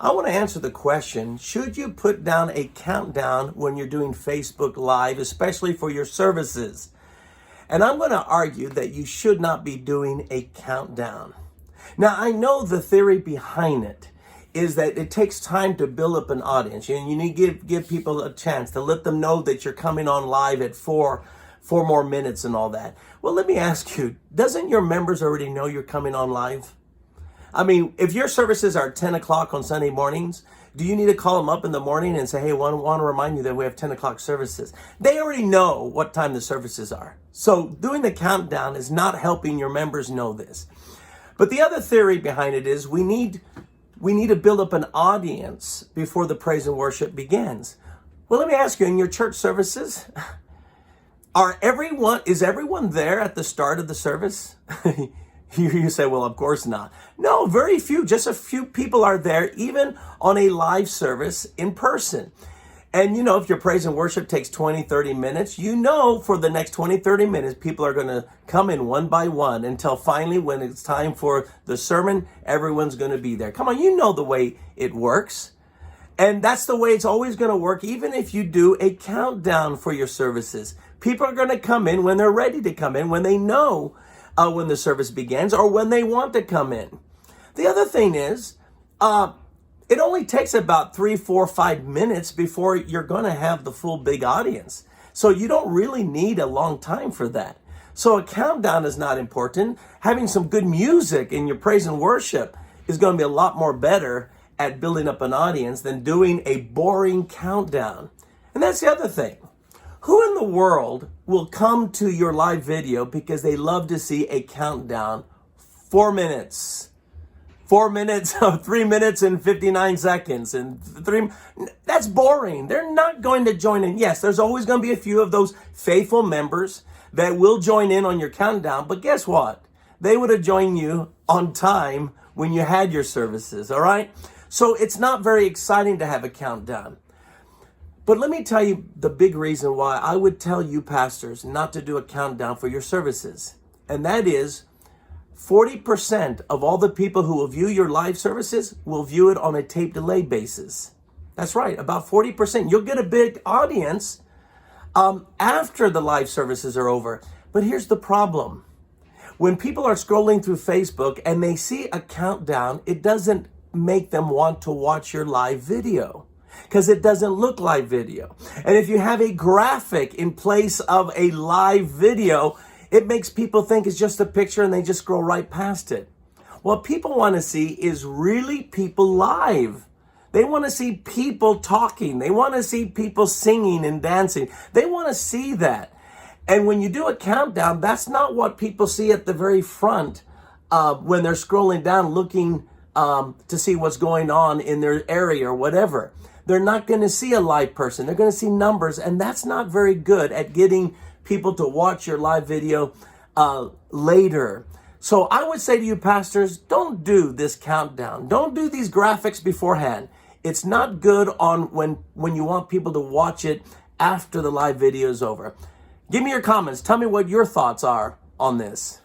I want to answer the question, should you put down a countdown when you're doing Facebook Live, especially for your services? And I'm going to argue that you should not be doing a countdown. Now, I know the theory behind it is that it takes time to build up an audience. You need to give people a chance to let them know that you're coming on live at four more minutes and all that. Well, let me ask you, doesn't your members already know you're coming on live? I mean, if your services are 10 o'clock on Sunday mornings, do you need to call them up in the morning and say, hey, I want to remind you that we have 10 o'clock services? They already know what time the services are. So doing the countdown is not helping your members know this. But the other theory behind it is we need to build up an audience before the praise and worship begins. Well, let me ask you, in your church services, is everyone there at the start of the service? You say, well, of course not. No, very few, just a few people are there, even on a live service in person. And if your praise and worship takes 20, 30 minutes, for the next 20, 30 minutes, people are going to come in one by one until finally when it's time for the sermon, everyone's going to be there. Come on, you know the way it works. And that's the way it's always going to work, even if you do a countdown for your services. People are going to come in when they're ready to come in, when they know when the service begins or when they want to come in. The other thing is, it only takes about 3, 4, 5 minutes before you're going to have the full big audience. So you don't really need a long time for that. So a countdown is not important. Having some good music in your praise and worship is going to be a lot more better at building up an audience than doing a boring countdown. And that's the other thing. Who in the world will come to your live video because they love to see a countdown? 4 minutes. 4 minutes, 3 minutes and 59 seconds. That's boring. They're not going to join in. Yes, there's always going to be a few of those faithful members that will join in on your countdown. But guess what? They would have joined you on time when you had your services, all right? So it's not very exciting to have a countdown. But let me tell you the big reason why I would tell you pastors not to do a countdown for your services. And that is 40% of all the people who will view your live services will view it on a tape delay basis. That's right, about 40%. You'll get a big audience after the live services are over. But here's the problem. When people are scrolling through Facebook and they see a countdown, it doesn't make them want to watch your live video, because it doesn't look like video. And if you have a graphic in place of a live video, it makes people think it's just a picture and they just scroll right past it. What people want to see is really people live. They want to see people talking. They want to see people singing and dancing. They want to see that. And when you do a countdown, that's not what people see at the very front when they're scrolling down looking to see what's going on in their area or whatever. They're not going to see a live person. They're going to see numbers, and that's not very good at getting people to watch your live video later. So I would say to you pastors, don't do this countdown. Don't do these graphics beforehand. It's not good on when you want people to watch it after the live video is over. Give me your comments. Tell me what your thoughts are on this.